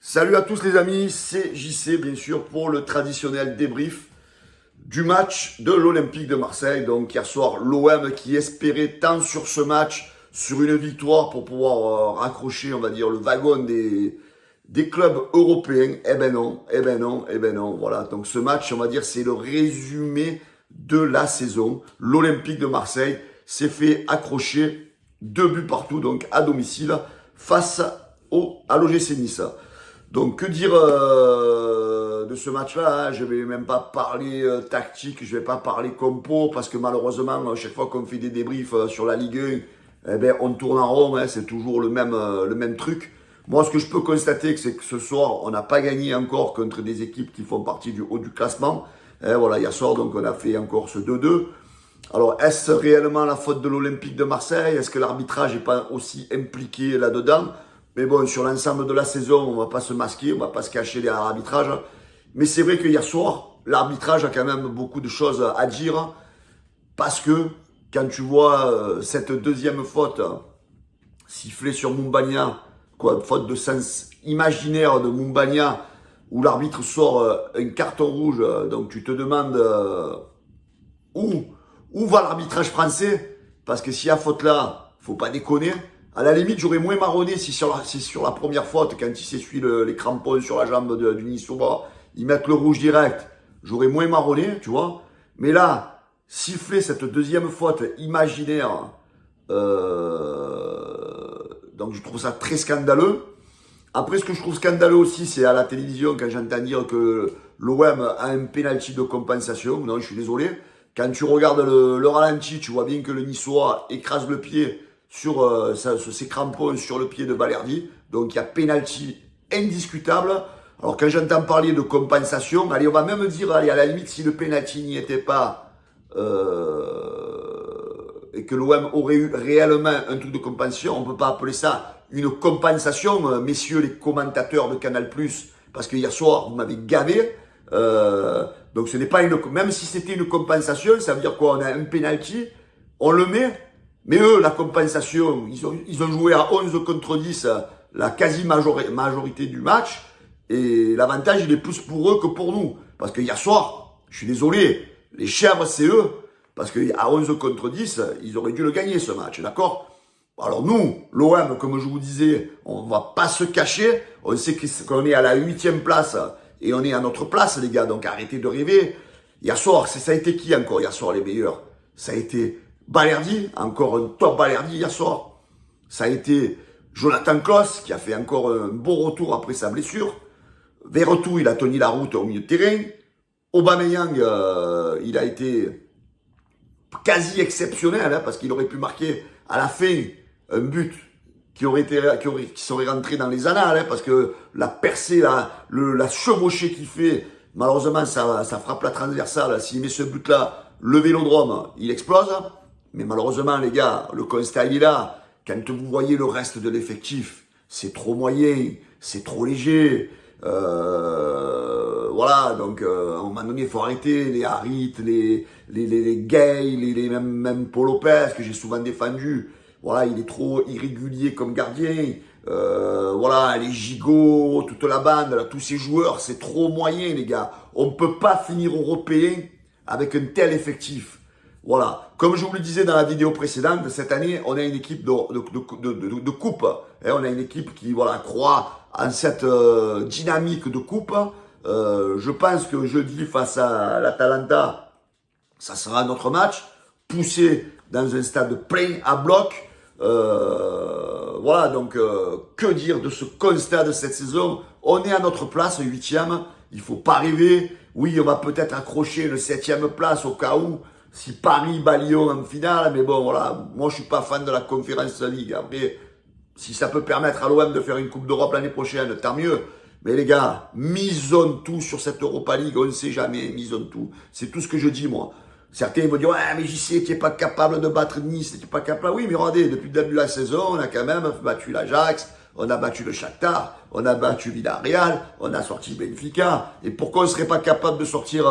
Salut à tous les amis, c'est JC bien sûr pour le traditionnel débrief du match de l'Olympique de Marseille. Donc hier soir, l'OM qui espérait tant sur ce match, sur une victoire pour pouvoir raccrocher, on va dire, le wagon des clubs européens. Eh ben non, eh ben non, eh ben non. Voilà, donc ce match, on va dire, c'est le résumé de la saison. L'Olympique de Marseille s'est fait accrocher 2 buts partout, donc à domicile, face à l'OGC Nice. Donc que dire de ce match-là, hein. Je vais même pas parler tactique, je vais pas parler compo, parce que malheureusement, chaque fois qu'on fait des débriefs sur la Ligue 1, eh ben, on tourne en rond, hein, c'est toujours le même truc. Moi, ce que je peux constater, c'est que ce soir, on n'a pas gagné encore contre des équipes qui font partie du haut du classement. Voilà, hier soir, donc on a fait encore ce 2-2. Alors, est-ce réellement la faute de l'Olympique de Marseille? Est-ce que l'arbitrage n'est pas aussi impliqué là-dedans? Mais bon, sur l'ensemble de la saison, on va pas se masquer, on va pas se cacher derrière l'arbitrage. Mais c'est vrai que hier soir, l'arbitrage a quand même beaucoup de choses à dire. Parce que quand tu vois cette deuxième faute sifflée sur Moumbagna, quoi, faute de sens imaginaire de Moumbagna, où l'arbitre sort un carton rouge, donc tu te demandes où va l'arbitrage français? Parce que s'il y a faute là, faut pas déconner. À la limite, j'aurais moins marronné si sur la première faute, quand il s'essuie les crampons sur la jambe du Niçois, ils mettent le rouge direct. J'aurais moins marronné, tu vois. Mais là, siffler cette deuxième faute imaginaire, donc je trouve ça très scandaleux. Après, ce que je trouve scandaleux aussi, c'est à la télévision, quand j'entends dire que l'OM a un penalty de compensation. Non, je suis désolé. Quand tu regardes le ralenti, tu vois bien que le Niçois écrase le pied sur ses crampons sur le pied de Balerdi. Donc il y a penalty indiscutable. Alors quand j'entends parler de compensation, allez, on va même dire, allez, à la limite, si le penalty n'y était pas et que l'OM aurait eu réellement un truc de compensation, on ne peut pas appeler ça une compensation, messieurs les commentateurs de Canal+, parce que hier soir, vous m'avez gavé. Donc ce n'est pas même si c'était une compensation, ça veut dire quoi? On a un penalty, on le met. Mais eux, la compensation, ils ont joué à 11 contre 10 la quasi-majorité du match. Et l'avantage, il est plus pour eux que pour nous. Parce que hier soir, je suis désolé, les chèvres, c'est eux. Parce qu'à 11 contre 10, ils auraient dû le gagner, ce match, d'accord? Alors nous, l'OM, comme je vous disais, on va pas se cacher. On sait qu'on est à la 8e place. Et on est à notre place, les gars. Donc arrêtez de rêver. Hier soir, ça a été qui encore hier soir, les meilleurs? Ça a été Balerdi, encore un top Balerdi hier soir. Ça a été Jonathan Klaus, qui a fait encore un beau retour après sa blessure. Verretou, il a tenu la route au milieu de terrain. Aubameyang, il a été quasi exceptionnel, hein, parce qu'il aurait pu marquer à la fin un but qui serait rentré dans les annales, hein, parce que la percée, la chevauchée qu'il fait, malheureusement, ça frappe la transversale. S'il met ce but-là, le Vélodrome, il explose. Mais malheureusement, les gars, le constat, il est là. Quand vous voyez le reste de l'effectif, c'est trop moyen, c'est trop léger. Voilà, donc à un moment donné, il faut arrêter les Harit, les Gay, même Paul Lopez, que j'ai souvent défendu. Voilà, il est trop irrégulier comme gardien. Voilà, les Gigots, toute la bande, là, tous ces joueurs, c'est trop moyen, les gars. On ne peut pas finir européen avec un tel effectif. Voilà, comme je vous le disais dans la vidéo précédente, cette année, on a une équipe de coupe. Et on a une équipe qui croit en cette dynamique de coupe. Je pense que jeudi, face à l'Atalanta, ça sera notre match, poussé dans un stade plein à bloc. Voilà, donc que dire de ce constat de cette saison? On est à notre place, 8e. Il faut pas rêver. Oui, on va peut-être accrocher une 7e place au cas où, si Paris bat Lyon en finale. Mais bon, voilà, moi je suis pas fan de la Conference League. Après, si ça peut permettre à l'OM de faire une Coupe d'Europe l'année prochaine, tant mieux. Mais les gars, misons tout sur cette Europa League, on ne sait jamais, misons tout. C'est tout ce que je dis, moi. Certains vont dire, ouais, mais j'y sais, tu n'es pas capable de battre Nice, tu n'es pas capable. Oui, mais regardez, depuis le début de la saison, on a quand même battu l'Ajax, on a battu le Shakhtar, on a battu Villarreal, on a sorti Benfica. Et pourquoi on ne serait pas capable de sortir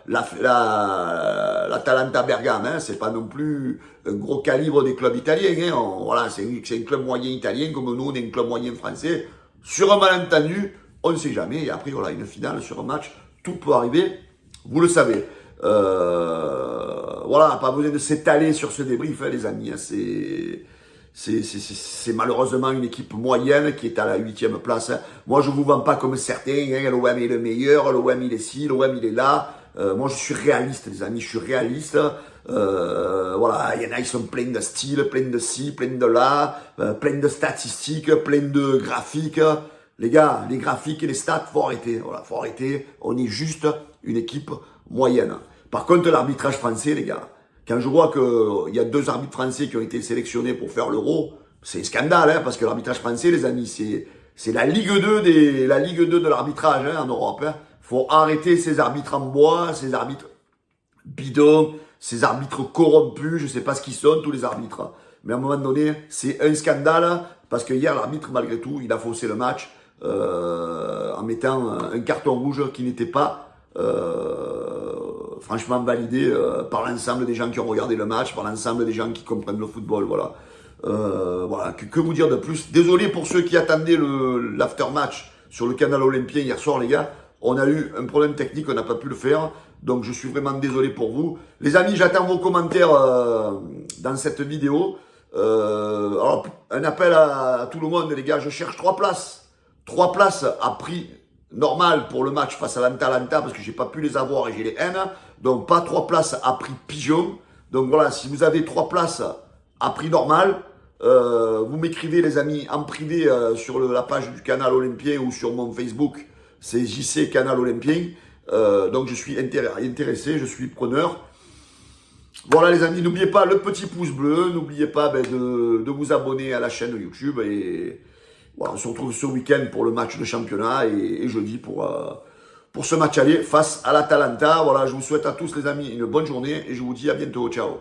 l'Atalanta Bergame, hein? C'est pas non plus un gros calibre des clubs italiens, hein? Voilà, c'est un club moyen italien, comme nous, on est un club moyen français. Sur un malentendu, on ne sait jamais. Et après, voilà, une finale sur un match, tout peut arriver, vous le savez. Voilà, pas besoin de s'étaler sur ce débrief, hein, les amis. Hein, c'est malheureusement une équipe moyenne qui est à la 8e place. Hein. Moi, je vous vends pas comme certains, hein, l'OM est le meilleur, l'OM il est ci, l'OM il est là. Moi, je suis réaliste, les amis, je suis réaliste. Voilà, il y en a, ils sont pleins de style, pleins de ci, pleins de là, pleins de statistiques, pleins de graphiques. Les gars, les graphiques et les stats, faut arrêter. Voilà, faut arrêter. On est juste une équipe moyenne. Par contre, l'arbitrage français, les gars, quand je vois qu'il y a 2 arbitres français qui ont été sélectionnés pour faire l'Euro, c'est un scandale, hein, parce que l'arbitrage français, les amis, c'est la Ligue 2 de l'arbitrage, hein, en Europe. Hein. Faut arrêter ces arbitres en bois, ces arbitres bidons, ces arbitres corrompus, je sais pas ce qu'ils sont, tous les arbitres. Mais à un moment donné, c'est un scandale, parce que hier, l'arbitre, malgré tout, il a faussé le match en mettant un carton rouge qui n'était pas franchement validé par l'ensemble des gens qui ont regardé le match, par l'ensemble des gens qui comprennent le football, voilà. Voilà, que vous dire de plus? Désolé pour ceux qui attendaient l'aftermatch sur le canal Olympien hier soir, les gars. On a eu un problème technique, on n'a pas pu le faire. Donc, je suis vraiment désolé pour vous. Les amis, j'attends vos commentaires dans cette vidéo. Alors, un appel à tout le monde, les gars. Je cherche 3 places. 3 places à prix normal pour le match face à l'Atalanta parce que j'ai pas pu les avoir et j'ai les haines. Donc, pas 3 places à prix pigeon. Donc, voilà, si vous avez 3 places à prix normal, vous m'écrivez, les amis, en privé sur la page du canal Olympien ou sur mon Facebook. C'est JC Canal Olympien. Donc je suis intéressé, je suis preneur. Voilà les amis, n'oubliez pas le petit pouce bleu, n'oubliez pas de vous abonner à la chaîne YouTube. Et voilà, on se retrouve ce week-end pour le match de championnat et jeudi pour ce match aller face à l'Atalanta. Voilà, je vous souhaite à tous les amis une bonne journée et je vous dis à bientôt. Ciao.